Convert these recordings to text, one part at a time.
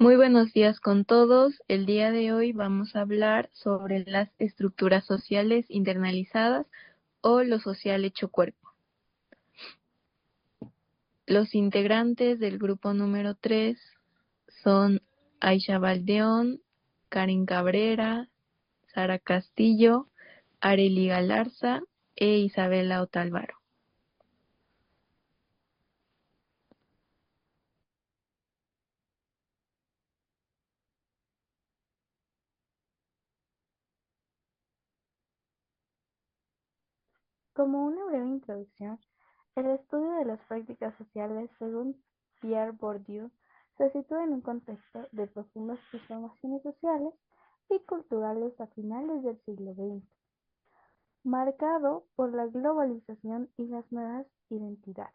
Muy buenos días con todos. El día de hoy vamos a hablar sobre las estructuras sociales internalizadas o lo social hecho cuerpo. Los integrantes del grupo número 3 son Aisha Valdeón, Karen Cabrera, Sara Castillo, Arely Galarza e Isabela Otálvaro. Como una breve introducción, el estudio de las prácticas sociales, según Pierre Bourdieu, se sitúa en un contexto de profundas transformaciones sociales y culturales a finales del siglo XX, marcado por la globalización y las nuevas identidades.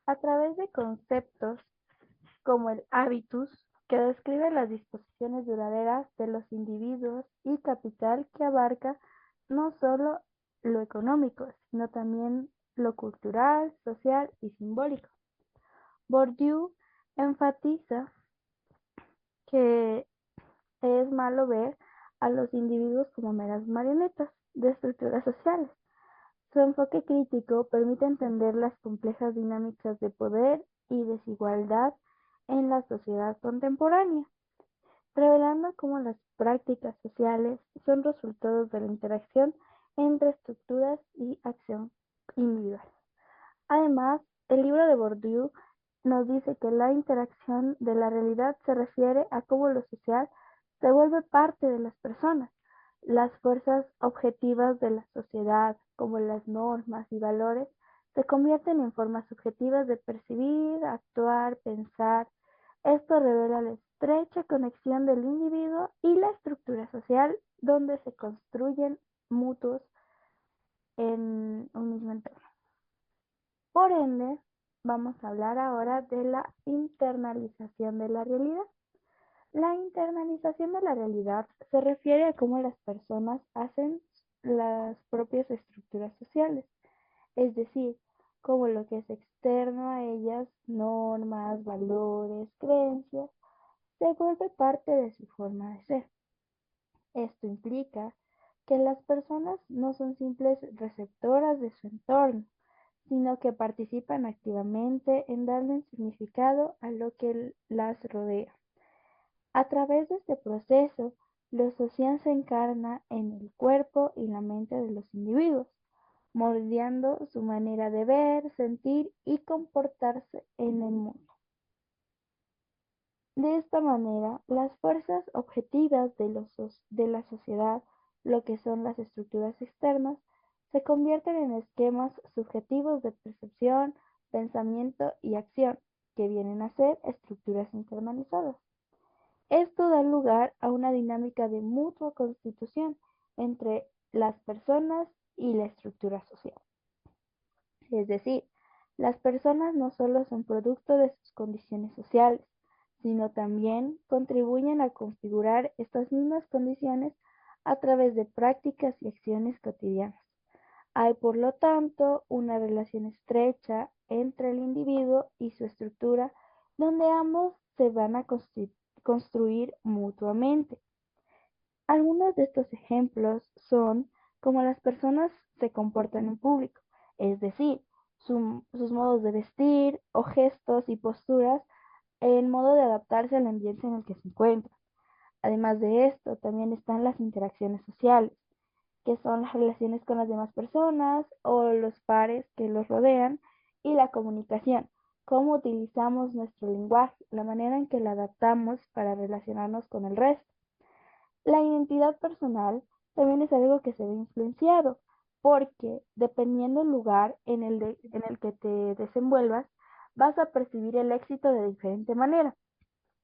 A través de conceptos como el habitus, que describe las disposiciones duraderas de los individuos, y capital, que abarca no solo lo económico, sino también lo cultural, social y simbólico. Bourdieu enfatiza que es malo ver a los individuos como meras marionetas de estructuras sociales. Su enfoque crítico permite entender las complejas dinámicas de poder y desigualdad en la sociedad contemporánea, revelando cómo las prácticas sociales son resultados de la interacción entre estructuras y acción individual. Además, el libro de Bourdieu nos dice que la interacción de la realidad se refiere a cómo lo social se vuelve parte de las personas. Las fuerzas objetivas de la sociedad, como las normas y valores, se convierten en formas subjetivas de percibir, actuar, pensar. Esto revela la estrecha conexión del individuo y la estructura social, donde se construyen mutuos en un mismo entorno. Por ende, vamos a hablar ahora de la internalización de la realidad. La internalización de la realidad se refiere a cómo las personas hacen las propias estructuras sociales, es decir, cómo lo que es externo a ellas, normas, valores, creencias, se vuelve parte de su forma de ser. Esto implica que las personas no son simples receptoras de su entorno, sino que participan activamente en darle un significado a lo que las rodea. A través de este proceso, lo social se encarna en el cuerpo y la mente de los individuos, moldeando su manera de ver, sentir y comportarse en el mundo. De esta manera, las fuerzas objetivas de la sociedad, lo que son las estructuras externas, se convierten en esquemas subjetivos de percepción, pensamiento y acción, que vienen a ser estructuras internalizadas. Esto da lugar a una dinámica de mutua constitución entre las personas y la estructura social. Es decir, las personas no solo son producto de sus condiciones sociales, sino también contribuyen a configurar estas mismas condiciones a través de prácticas y acciones cotidianas. Hay, por lo tanto, una relación estrecha entre el individuo y su estructura, donde ambos se van a construir mutuamente. Algunos de estos ejemplos son cómo las personas se comportan en público, es decir, sus modos de vestir o gestos y posturas en modo de adaptarse al ambiente en el que se encuentran. Además de esto, también están las interacciones sociales, que son las relaciones con las demás personas o los pares que los rodean, y la comunicación, cómo utilizamos nuestro lenguaje, la manera en que lo adaptamos para relacionarnos con el resto. La identidad personal también es algo que se ve influenciado, porque dependiendo del lugar en el que te desenvuelvas, vas a percibir el éxito de diferente manera.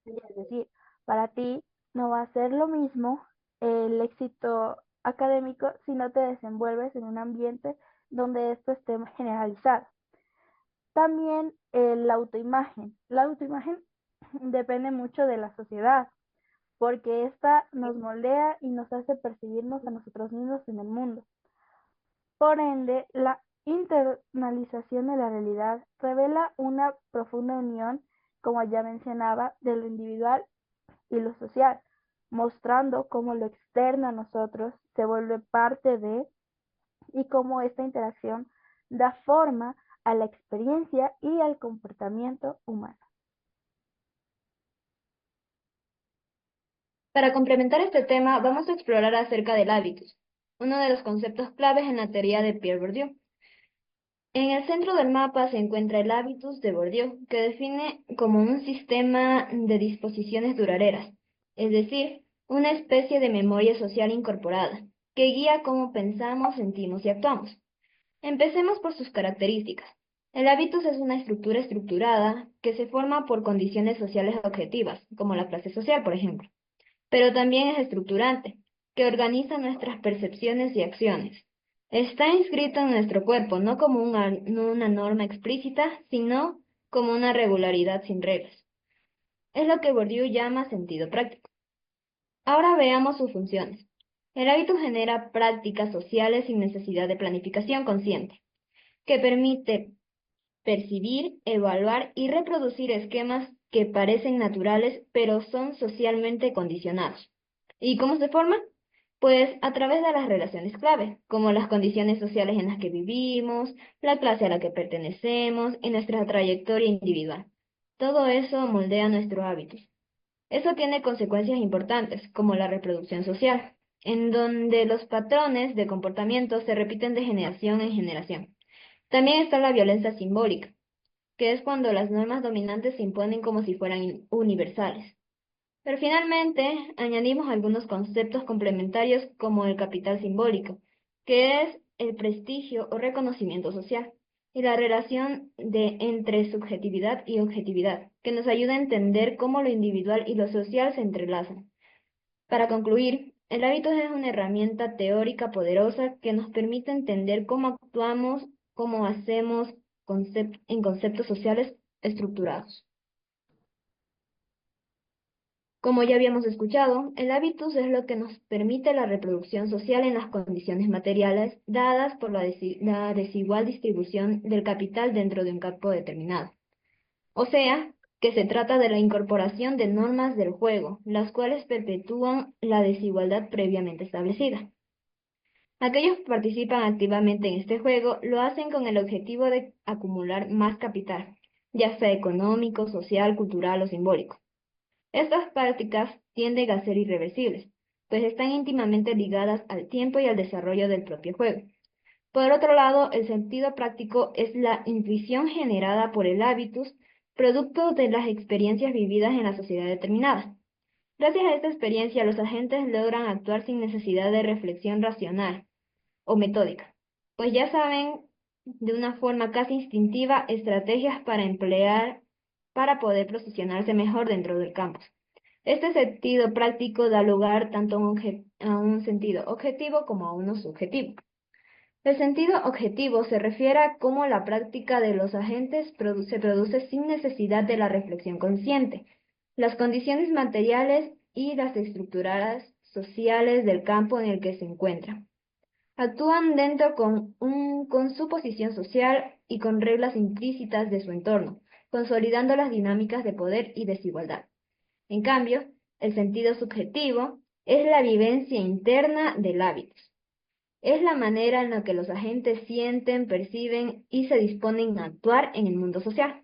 Es decir, para ti no va a ser lo mismo el éxito académico si no te desenvuelves en un ambiente donde esto esté generalizado. También la autoimagen. La autoimagen depende mucho de la sociedad, porque esta nos moldea y nos hace percibirnos a nosotros mismos en el mundo. Por ende, la internalización de la realidad revela una profunda unión como ya mencionaba, de lo individual y lo social, mostrando cómo lo externo a nosotros se vuelve parte de y cómo esta interacción da forma a la experiencia y al comportamiento humano. Para complementar este tema, vamos a explorar acerca del hábitus, uno de los conceptos claves en la teoría de Pierre Bourdieu. En el centro del mapa se encuentra el hábitus de Bourdieu, que define como un sistema de disposiciones duraderas, es decir, una especie de memoria social incorporada, que guía cómo pensamos, sentimos y actuamos. Empecemos por sus características. El hábitus es una estructura estructurada que se forma por condiciones sociales objetivas, como la clase social, por ejemplo, pero también es estructurante, que organiza nuestras percepciones y acciones. Está inscrito en nuestro cuerpo, no como una norma explícita, sino como una regularidad sin reglas. Es lo que Bourdieu llama sentido práctico. Ahora veamos sus funciones. El hábito genera prácticas sociales sin necesidad de planificación consciente, que permite percibir, evaluar y reproducir esquemas que parecen naturales, pero son socialmente condicionados. ¿Y cómo se forman? Pues a través de las relaciones clave, como las condiciones sociales en las que vivimos, la clase a la que pertenecemos y nuestra trayectoria individual. Todo eso moldea nuestros hábitos. Eso tiene consecuencias importantes, como la reproducción social, en donde los patrones de comportamiento se repiten de generación en generación. También está la violencia simbólica, que es cuando las normas dominantes se imponen como si fueran universales. Pero finalmente añadimos algunos conceptos complementarios como el capital simbólico, que es el prestigio o reconocimiento social, y la relación entre subjetividad y objetividad, que nos ayuda a entender cómo lo individual y lo social se entrelazan. Para concluir, el hábito es una herramienta teórica poderosa que nos permite entender cómo actuamos, cómo hacemos en conceptos sociales estructurados. Como ya habíamos escuchado, el hábitus es lo que nos permite la reproducción social en las condiciones materiales dadas por la desigual distribución del capital dentro de un campo determinado. O sea, que se trata de la incorporación de normas del juego, las cuales perpetúan la desigualdad previamente establecida. Aquellos que participan activamente en este juego lo hacen con el objetivo de acumular más capital, ya sea económico, social, cultural o simbólico. Estas prácticas tienden a ser irreversibles, pues están íntimamente ligadas al tiempo y al desarrollo del propio juego. Por otro lado, el sentido práctico es la intuición generada por el hábitus, producto de las experiencias vividas en la sociedad determinada. Gracias a esta experiencia, los agentes logran actuar sin necesidad de reflexión racional o metódica, pues ya saben de una forma casi instintiva estrategias para emplear para poder posicionarse mejor dentro del campus. Este sentido práctico da lugar tanto a un sentido objetivo como a uno subjetivo. El sentido objetivo se refiere a cómo la práctica de los agentes se produce sin necesidad de la reflexión consciente. Las condiciones materiales y las estructuras sociales del campo en el que se encuentran. Actúan dentro con su posición social y con reglas implícitas de su entorno, consolidando las dinámicas de poder y desigualdad. En cambio, el sentido subjetivo es la vivencia interna del hábito. Es la manera en la que los agentes sienten, perciben y se disponen a actuar en el mundo social.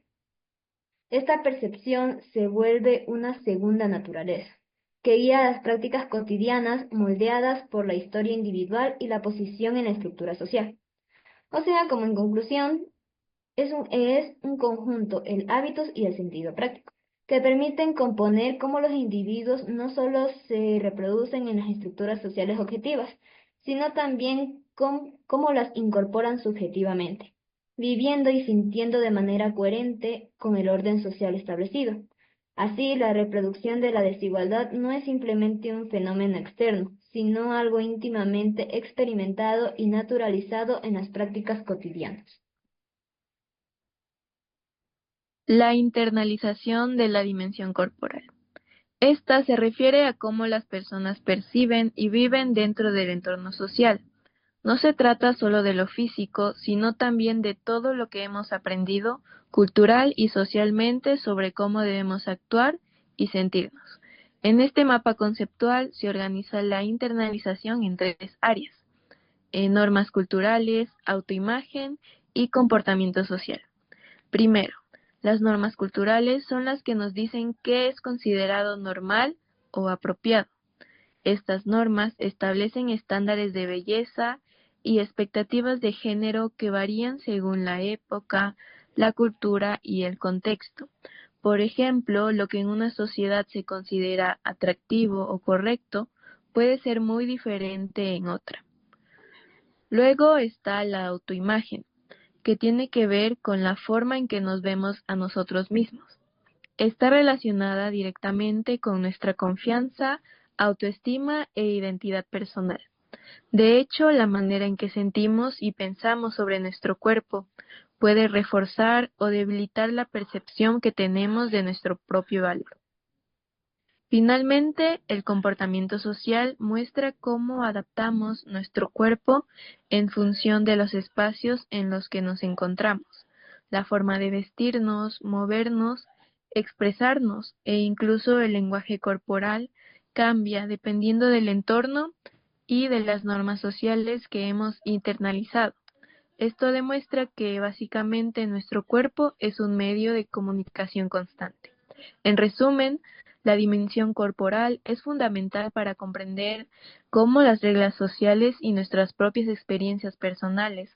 Esta percepción se vuelve una segunda naturaleza, que guía las prácticas cotidianas moldeadas por la historia individual y la posición en la estructura social. O sea, como en conclusión, es un conjunto, el hábitos y el sentido práctico, que permiten componer cómo los individuos no solo se reproducen en las estructuras sociales objetivas, sino también cómo las incorporan subjetivamente, viviendo y sintiendo de manera coherente con el orden social establecido. Así, la reproducción de la desigualdad no es simplemente un fenómeno externo, sino algo íntimamente experimentado y naturalizado en las prácticas cotidianas. La internalización de la dimensión corporal. Esta se refiere a cómo las personas perciben y viven dentro del entorno social. No se trata solo de lo físico, sino también de todo lo que hemos aprendido cultural y socialmente sobre cómo debemos actuar y sentirnos. En este mapa conceptual se organiza la internalización en tres áreas: normas culturales, autoimagen y comportamiento social. Primero, las normas culturales son las que nos dicen qué es considerado normal o apropiado. Estas normas establecen estándares de belleza y expectativas de género que varían según la época, la cultura y el contexto. Por ejemplo, lo que en una sociedad se considera atractivo o correcto puede ser muy diferente en otra. Luego está la autoimagen, que tiene que ver con la forma en que nos vemos a nosotros mismos. Está relacionada directamente con nuestra confianza, autoestima e identidad personal. De hecho, la manera en que sentimos y pensamos sobre nuestro cuerpo puede reforzar o debilitar la percepción que tenemos de nuestro propio valor. Finalmente, el comportamiento social muestra cómo adaptamos nuestro cuerpo en función de los espacios en los que nos encontramos. La forma de vestirnos, movernos, expresarnos e incluso el lenguaje corporal cambia dependiendo del entorno y de las normas sociales que hemos internalizado. Esto demuestra que básicamente nuestro cuerpo es un medio de comunicación constante. En resumen, la dimensión corporal es fundamental para comprender cómo las reglas sociales y nuestras propias experiencias personales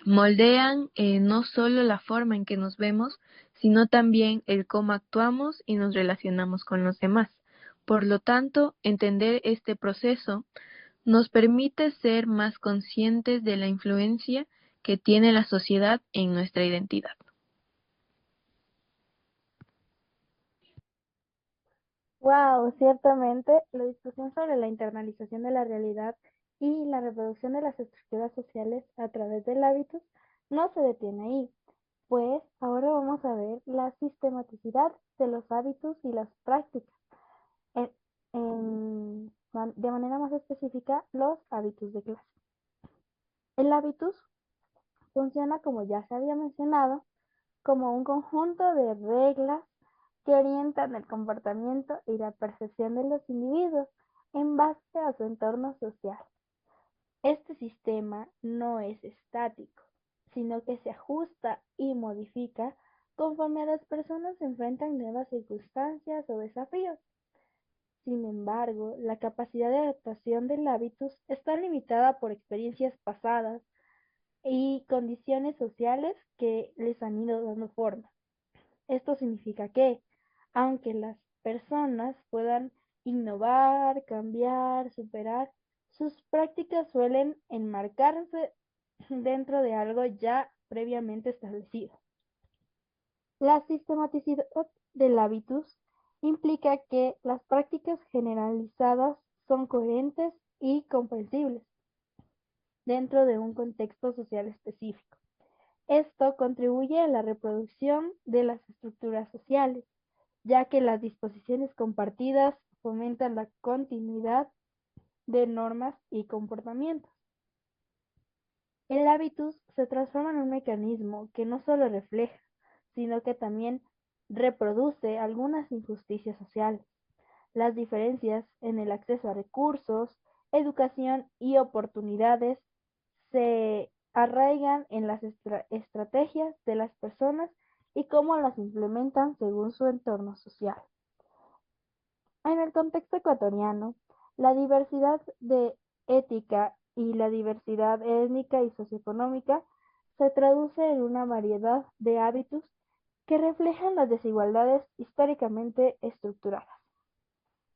moldean no solo la forma en que nos vemos, sino también el cómo actuamos y nos relacionamos con los demás. Por lo tanto, entender este proceso nos permite ser más conscientes de la influencia que tiene la sociedad en nuestra identidad. Wow, ciertamente, la discusión sobre la internalización de la realidad y la reproducción de las estructuras sociales a través del hábitos no se detiene ahí, pues ahora vamos a ver la sistematicidad de los hábitos y las prácticas, en- de manera más específica, los hábitos de clase. El hábitus funciona, como ya se había mencionado, como un conjunto de reglas que orientan el comportamiento y la percepción de los individuos en base a su entorno social. Este sistema no es estático, sino que se ajusta y modifica conforme a las personas se enfrentan nuevas circunstancias o desafíos. Sin embargo, la capacidad de adaptación del hábitus está limitada por experiencias pasadas y condiciones sociales que les han ido dando forma. Esto significa que, aunque las personas puedan innovar, cambiar, superar, sus prácticas suelen enmarcarse dentro de algo ya previamente establecido. La sistematicidad del hábitus implica que las prácticas generalizadas son coherentes y comprensibles dentro de un contexto social específico. Esto contribuye a la reproducción de las estructuras sociales, ya que las disposiciones compartidas fomentan la continuidad de normas y comportamientos. El hábitus se transforma en un mecanismo que no solo refleja, sino que también reproduce algunas injusticias sociales. Las diferencias en el acceso a recursos, educación y oportunidades se arraigan en las estrategias de las personas y cómo las implementan según su entorno social. En el contexto ecuatoriano, la diversidad de ética y la diversidad étnica y socioeconómica se traduce en una variedad de hábitos que reflejan las desigualdades históricamente estructuradas.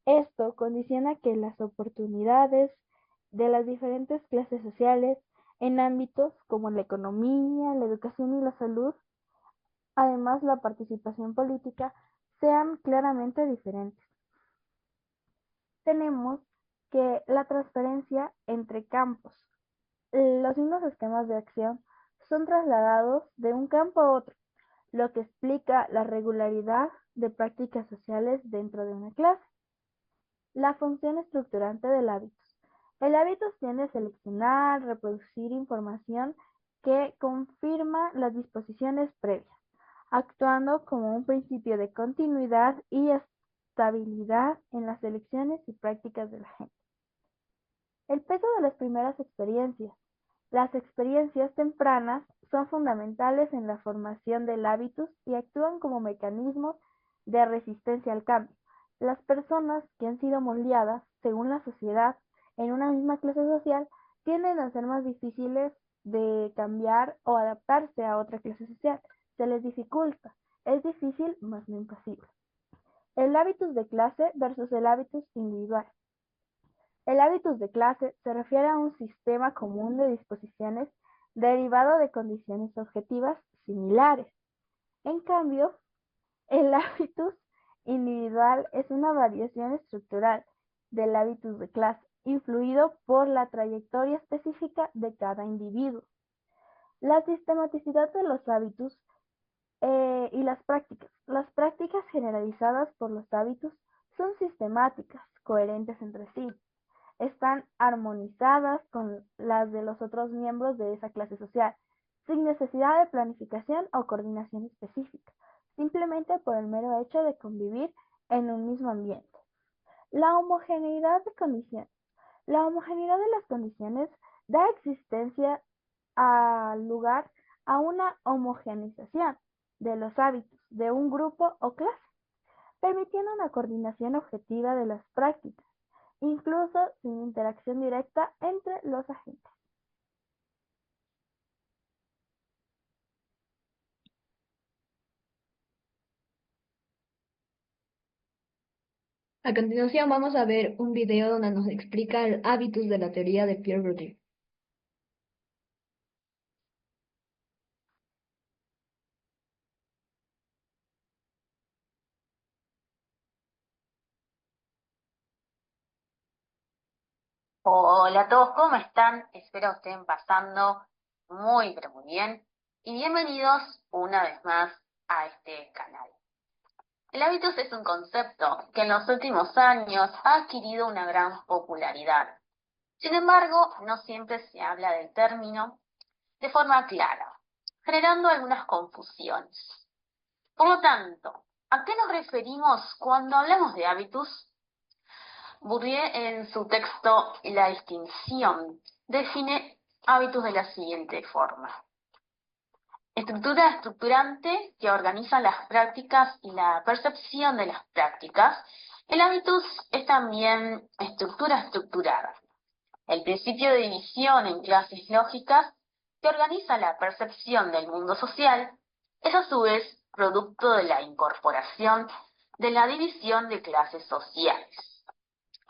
Esto condiciona que las oportunidades de las diferentes clases sociales en ámbitos como la economía, la educación y la salud, además la participación política, sean claramente diferentes. Tenemos que la transferencia entre campos. Los mismos esquemas de acción son trasladados de un campo a otro, lo que explica la regularidad de prácticas sociales dentro de una clase. La función estructurante del hábitus. El hábitus tiende a seleccionar, reproducir información que confirma las disposiciones previas, actuando como un principio de continuidad y estabilidad en las elecciones y prácticas de la gente. El peso de las primeras experiencias. Las experiencias tempranas son fundamentales en la formación del hábitus y actúan como mecanismos de resistencia al cambio. Las personas que han sido moldeadas, según la sociedad, en una misma clase social, tienden a ser más difíciles de cambiar o adaptarse a otra clase social. Se les dificulta. Es difícil, mas no imposible. El hábitus de clase versus el hábitus individual. El hábitus de clase se refiere a un sistema común de disposiciones derivado de condiciones objetivas similares. En cambio, el hábitus individual es una variación estructural del hábitus de clase, influido por la trayectoria específica de cada individuo. La sistematicidad de los hábitos y las prácticas. Las prácticas generalizadas por los hábitos son sistemáticas, coherentes entre sí. Están armonizadas con las de los otros miembros de esa clase social, sin necesidad de planificación o coordinación específica, simplemente por el mero hecho de convivir en un mismo ambiente. La homogeneidad de condiciones. La homogeneidad de las condiciones da existencia al lugar a una homogeneización de los hábitos de un grupo o clase, permitiendo una coordinación objetiva de las prácticas, incluso sin interacción directa entre los agentes. A continuación vamos a ver un video donde nos explica el hábitus de la teoría de Pierre Bourdieu. Hola a todos, ¿cómo están? Espero estén pasando muy, pero muy bien. Y bienvenidos una vez más a este canal. El hábitus es un concepto que en los últimos años ha adquirido una gran popularidad. Sin embargo, no siempre se habla del término de forma clara, generando algunas confusiones. Por lo tanto, ¿a qué nos referimos cuando hablamos de hábitus? Bourdieu, en su texto La distinción, define hábitos de la siguiente forma. Estructura estructurante que organiza las prácticas y la percepción de las prácticas. El hábitus es también estructura estructurada. El principio de división en clases lógicas que organiza la percepción del mundo social es a su vez producto de la incorporación de la división de clases sociales.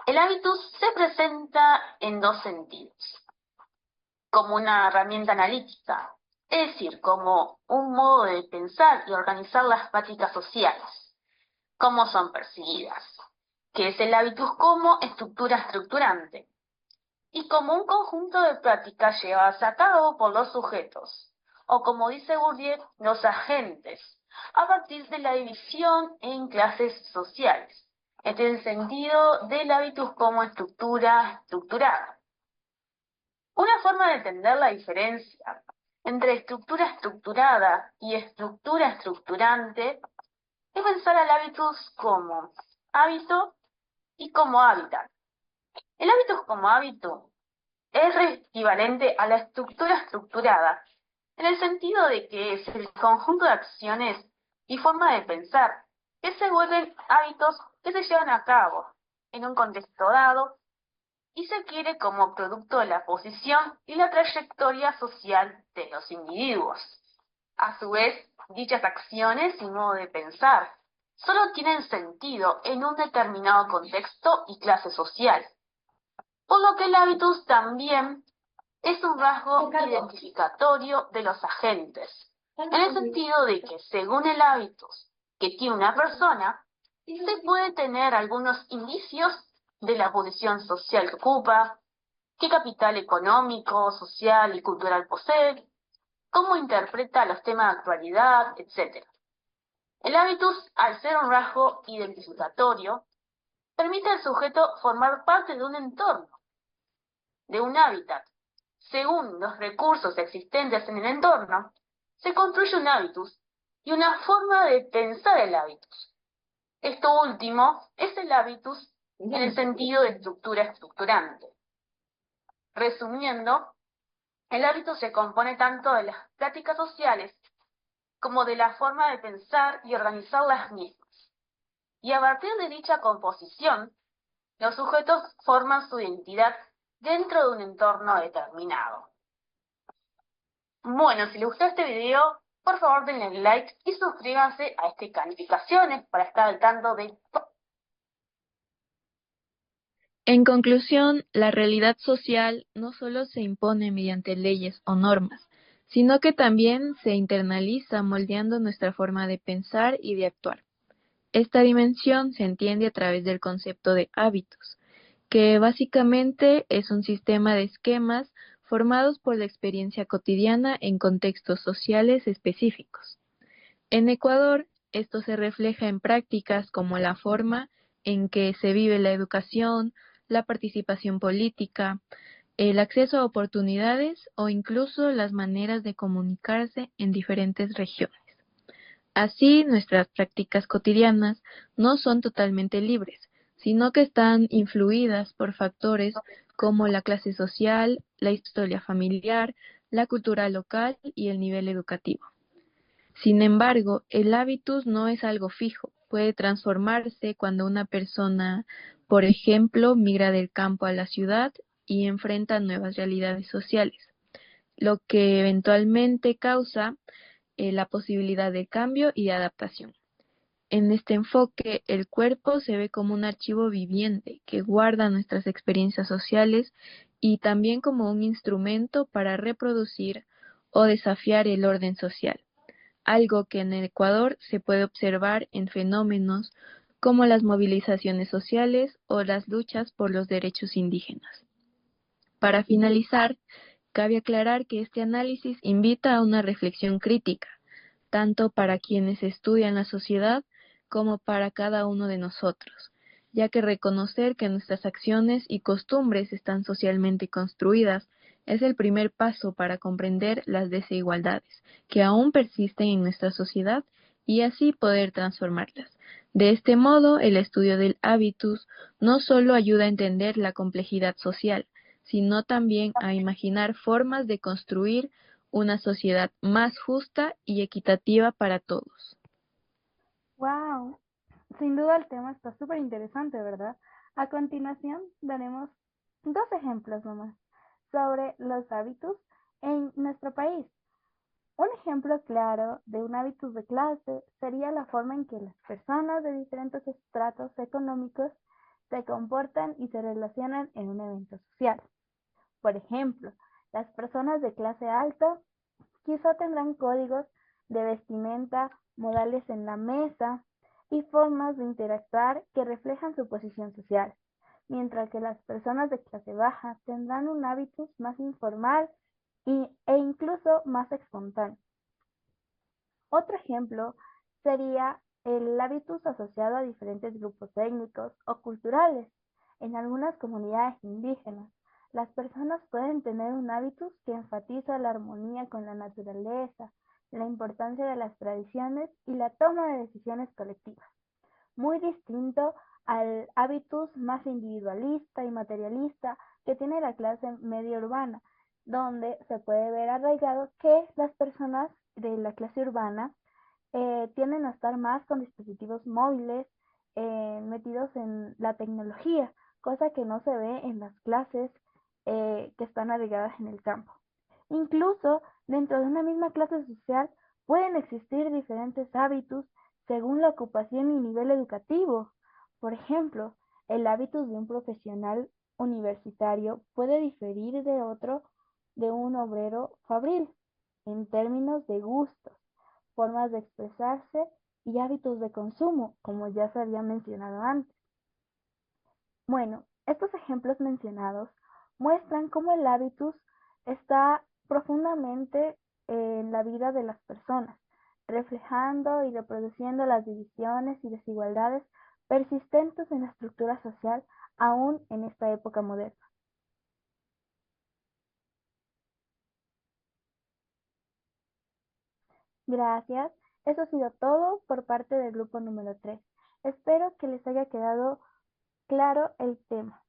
El hábitus se presenta en dos sentidos: como una herramienta analítica, es decir, como un modo de pensar y organizar las prácticas sociales, cómo son percibidas, que es el hábitus como estructura estructurante, y como un conjunto de prácticas llevadas a cabo por los sujetos, o como dice Bourdieu, los agentes, a partir de la división en clases sociales. Este es el sentido del hábitus como estructura estructurada. Una forma de entender la diferencia entre estructura estructurada y estructura estructurante es pensar al hábitus como hábito y como hábitat. El hábitus como hábito es equivalente a la estructura estructurada, en el sentido de que es el conjunto de acciones y forma de pensar que se vuelven hábitos que se llevan a cabo en un contexto dado y se adquiere como producto de la posición y la trayectoria social de los individuos. A su vez, dichas acciones y modo de pensar solo tienen sentido en un determinado contexto y clase social, por lo que el hábitus también es un rasgo identificatorio de los agentes, en el sentido de que según el hábitus que tiene una persona, se puede tener algunos indicios de la posición social que ocupa, qué capital económico, social y cultural posee, cómo interpreta los temas de actualidad, etc. El hábitus, al ser un rasgo identificatorio, permite al sujeto formar parte de un entorno, de un hábitat según los recursos existentes en el entorno, se construye un hábitus y una forma de pensar el hábitus. Esto último es el hábitus en el sentido de estructura estructurante. Resumiendo, el hábito se compone tanto de las prácticas sociales como de la forma de pensar y organizar las mismas. Y a partir de dicha composición, los sujetos forman su identidad dentro de un entorno determinado. Bueno, si les gustó este video, por favor denle like y suscríbanse a este Calificaciones para estar al tanto de todo. En conclusión, la realidad social no solo se impone mediante leyes o normas, sino que también se internaliza moldeando nuestra forma de pensar y de actuar. Esta dimensión se entiende a través del concepto de hábitos, que básicamente es un sistema de esquemas formados por la experiencia cotidiana en contextos sociales específicos. En Ecuador, esto se refleja en prácticas como la forma en que se vive la educación, la participación política, el acceso a oportunidades o incluso las maneras de comunicarse en diferentes regiones. Así, nuestras prácticas cotidianas no son totalmente libres, sino que están influidas por factores como la clase social, la historia familiar, la cultura local y el nivel educativo. Sin embargo, el hábitus no es algo fijo, puede transformarse cuando una persona, por ejemplo, migra del campo a la ciudad y enfrenta nuevas realidades sociales, lo que eventualmente causa la posibilidad de cambio y de adaptación. En este enfoque, el cuerpo se ve como un archivo viviente que guarda nuestras experiencias sociales y también como un instrumento para reproducir o desafiar el orden social, algo que en el Ecuador se puede observar en fenómenos como las movilizaciones sociales o las luchas por los derechos indígenas. Para finalizar, cabe aclarar que este análisis invita a una reflexión crítica, tanto para quienes estudian la sociedad como para cada uno de nosotros, ya que reconocer que nuestras acciones y costumbres están socialmente construidas es el primer paso para comprender las desigualdades que aún persisten en nuestra sociedad y así poder transformarlas. De este modo, el estudio del hábitus no solo ayuda a entender la complejidad social, sino también a imaginar formas de construir una sociedad más justa y equitativa para todos. ¡Wow! Sin duda el tema está súper interesante, ¿verdad? A continuación daremos dos ejemplos nomás sobre los hábitos en nuestro país. Un ejemplo claro de un hábitus de clase sería la forma en que las personas de diferentes estratos económicos se comportan y se relacionan en un evento social. Por ejemplo, las personas de clase alta quizá tendrán códigos de vestimenta, modales en la mesa y formas de interactuar que reflejan su posición social, mientras que las personas de clase baja tendrán un hábitus más informal e incluso más espontáneo. Otro ejemplo sería el hábitus asociado a diferentes grupos étnicos o culturales. En algunas comunidades indígenas, las personas pueden tener un hábitus que enfatiza la armonía con la naturaleza, la importancia de las tradiciones y la toma de decisiones colectivas, muy distinto al hábitus más individualista y materialista que tiene la clase media urbana, donde se puede ver arraigado que las personas de la clase urbana tienden a estar más con dispositivos móviles, metidos en la tecnología, cosa que no se ve en las clases que están arraigadas en el campo. Incluso dentro de una misma clase social pueden existir diferentes hábitos según la ocupación y nivel educativo. Por ejemplo, el hábitus de un profesional universitario puede diferir de otro de un obrero fabril en términos de gustos, formas de expresarse y hábitos de consumo, como ya se había mencionado antes. Bueno, estos ejemplos mencionados muestran cómo el hábitus está profundamente en la vida de las personas, reflejando y reproduciendo las divisiones y desigualdades persistentes en la estructura social aún en esta época moderna. Gracias. Eso ha sido todo por parte del grupo número 3. Espero que les haya quedado claro el tema.